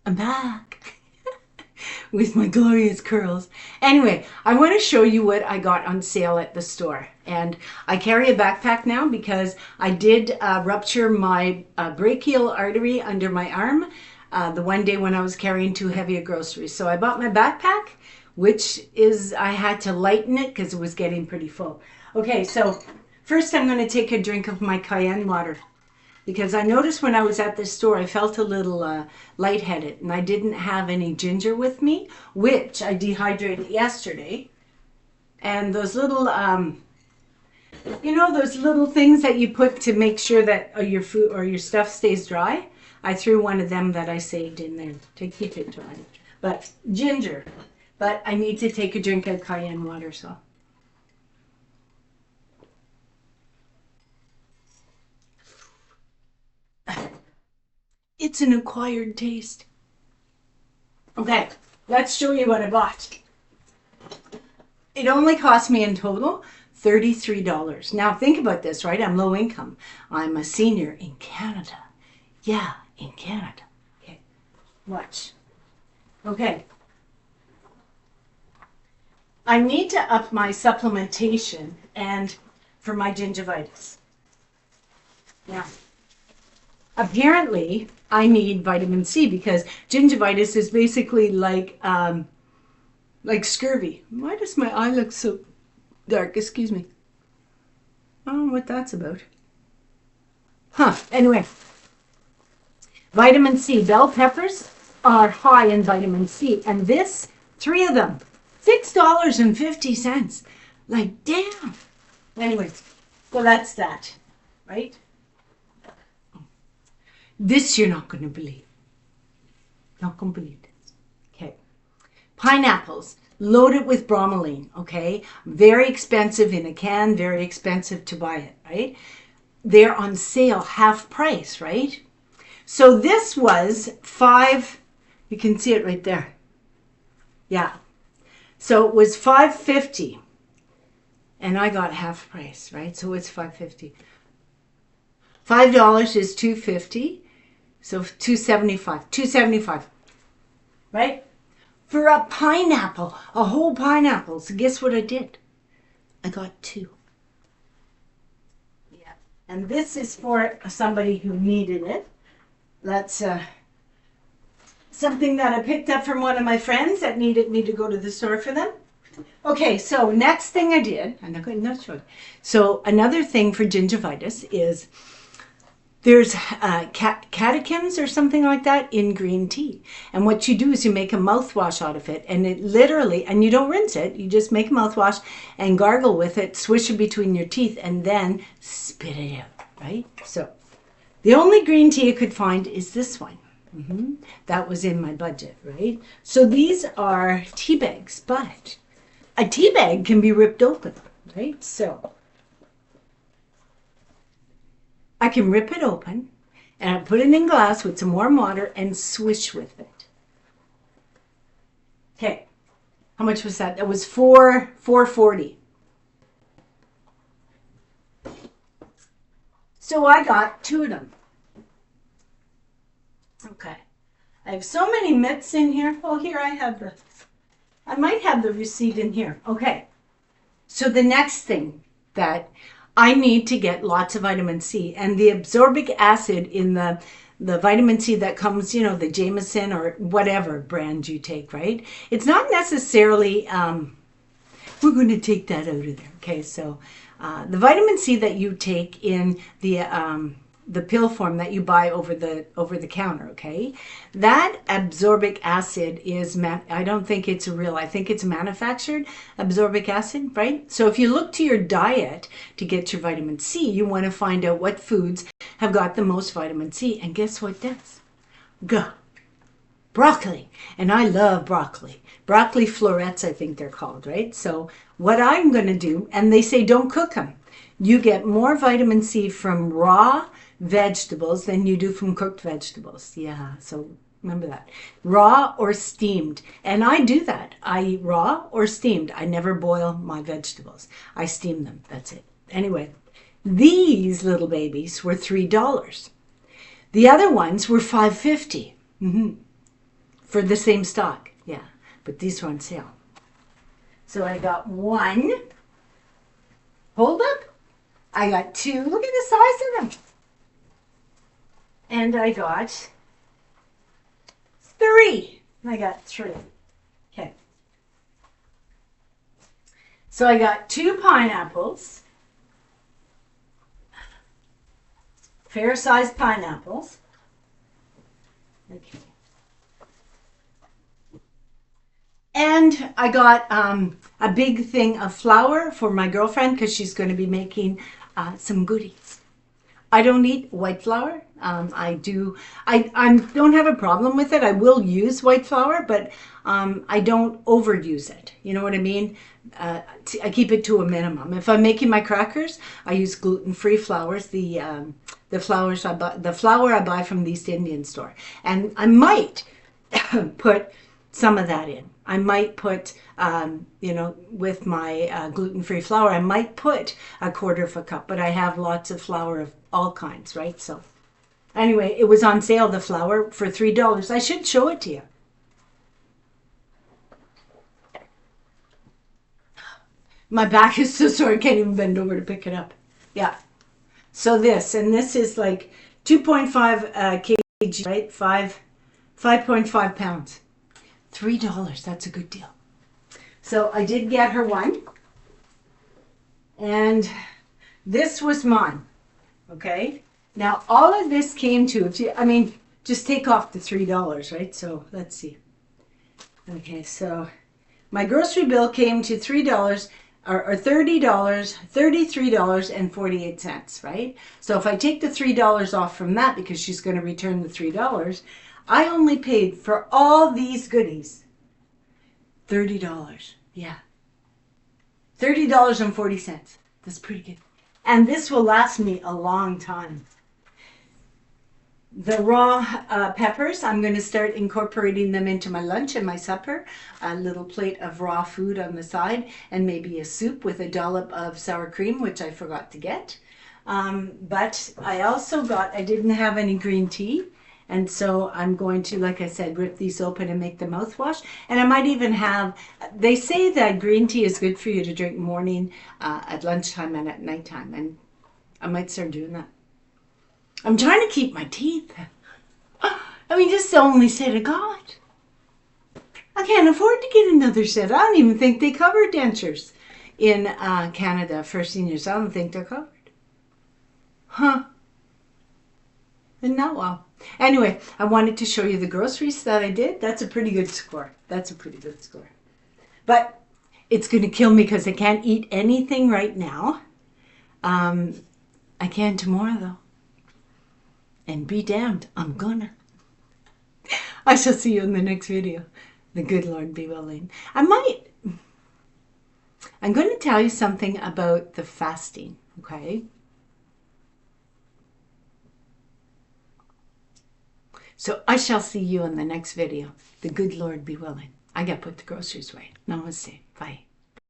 I'm back with my glorious curls. Anyway, I want to show you what I got on sale at the store. And I carry a backpack now because I did rupture my brachial artery under my arm the one day when I was carrying too heavy a groceries. So I bought my backpack, which is, I had to lighten it because it was getting pretty full. Okay, so first I'm going to take a drink of my cayenne water, because I noticed when I was at the store, I felt a little lightheaded, and I didn't have any ginger with me, which I dehydrated yesterday. And those little, those little things that you put to make sure that your food or your stuff stays dry, I threw one of them that I saved in there to keep it dry. But ginger. But I need to take a drink of cayenne water, so. It's an acquired taste. Okay, let's show you what I bought. It only cost me in total $33. Now think about this, right? I'm low income. I'm a senior in Canada. Yeah, in Canada. Okay, watch. Okay. I need to up my supplementation and for my gingivitis. Now, apparently, I need vitamin C because gingivitis is basically like scurvy. Why does my eye look so dark? Excuse me. I don't know what that's about. Anyway, vitamin C. Bell peppers are high in vitamin C, and this, 3 of them, $6.50. Like, damn. Anyway, so that's that, right? This you're not going to believe. Not going to believe this. Okay. Pineapples loaded with bromelain, okay? Very expensive in a can, very expensive to buy it, right? They're on sale, half price, right? So this was you can see it right there. Yeah. So it was $5.50 and I got half price, right? So it's $5.50. $5 is $2.50. So $2.75, right? For a pineapple, a whole pineapple. So guess what I did? I got 2. Yeah. And this is for somebody who needed it. That's something that I picked up from one of my friends that needed me to go to the store for them. Okay, so next thing I did, I'm not going to show you. So another thing for gingivitis is there's catechins or something like that in green tea. And what you do is you make a mouthwash out of it. And it literally, and you don't rinse it, you just make a mouthwash and gargle with it, swish it between your teeth, and then spit it out, right? So the only green tea I could find is this one. That was in my budget, right? So these are tea bags, but a tea bag can be ripped open, right? So I can rip it open and I put it in glass with some warm water and swish with it. Okay, how much was that? That was $4.40. So I got 2 of them. Okay, I have so many mitts in here. Oh, here I might have the receipt in here. Okay, so the next thing that I need to get lots of vitamin C, and the absorbic acid in the vitamin C that comes, the Jameson or whatever brand you take, right? It's not necessarily, we're going to take that out of there. Okay, so the vitamin C that you take in the pill form that you buy over the counter, okay? That absorbic acid is, I don't think it's real. I think it's manufactured absorbic acid, right? So if you look to your diet to get your vitamin C, you want to find out what foods have got the most vitamin C. And guess what does? Broccoli. And I love broccoli. Broccoli florets, I think they're called, right? So what I'm going to do, and they say don't cook them. You get more vitamin C from raw vegetables than you do from cooked vegetables. Yeah, so remember that. Raw or steamed. And I do that. I eat raw or steamed. I never boil my vegetables. I steam them. That's it. Anyway, these little babies were $3. The other ones were $5.50. for the same stock. Yeah, but these were on sale. So I got one. Hold up. I got two. Look at the size of them. And I got three. I got three. Okay. So I got two pineapples. Fair-sized pineapples. Okay. And I got a big thing of flour for my girlfriend because she's going to be making some goodies. I don't eat white flour. I don't have a problem with it. I will use white flour, but I don't overuse it. You know what I mean? I keep it to a minimum. If I'm making my crackers, I use gluten-free flours. The flour I buy from the East Indian store, and I might put some of that in. I might put, with my gluten-free flour, I might put a quarter of a cup, but I have lots of flour of all kinds, right? So anyway, it was on sale, the flour, for $3. I should show it to you. My back is so sore I can't even bend over to pick it up. Yeah. So this is like 2.5 kg, right? 5.5 pounds. $3, that's a good deal. So I did get her one. And this was mine. Okay? Now all of this came to, just take off the $3, right? So let's see. Okay, so my grocery bill came to $3 or $33.48, right? So if I take the $3 off from that because she's going to return the $3, I only paid for all these goodies $30. Yeah. $30.40. That's pretty good. And this will last me a long time. The raw peppers, I'm going to start incorporating them into my lunch and my supper. A little plate of raw food on the side and maybe a soup with a dollop of sour cream, which I forgot to get. But I didn't have any green tea. And so I'm going to, like I said, rip these open and make the mouthwash. And I might even they say that green tea is good for you to drink morning, at lunchtime, and at nighttime. And I might start doing that. I'm trying to keep my teeth. Just the only set I got. I can't afford to get another set. I don't even think they cover dentures in Canada for seniors. I don't think they're covered. Huh. Isn't that well? Anyway, I wanted to show you the groceries that I did. That's a pretty good score. But it's going to kill me because I can't eat anything right now. I can tomorrow, though. And be damned, I'm gonna. I shall see you in the next video. The good Lord be willing. I'm going to tell you something about the fasting, okay? So I shall see you in the next video. The good Lord be willing. I got to put the groceries away. Namaste. Bye.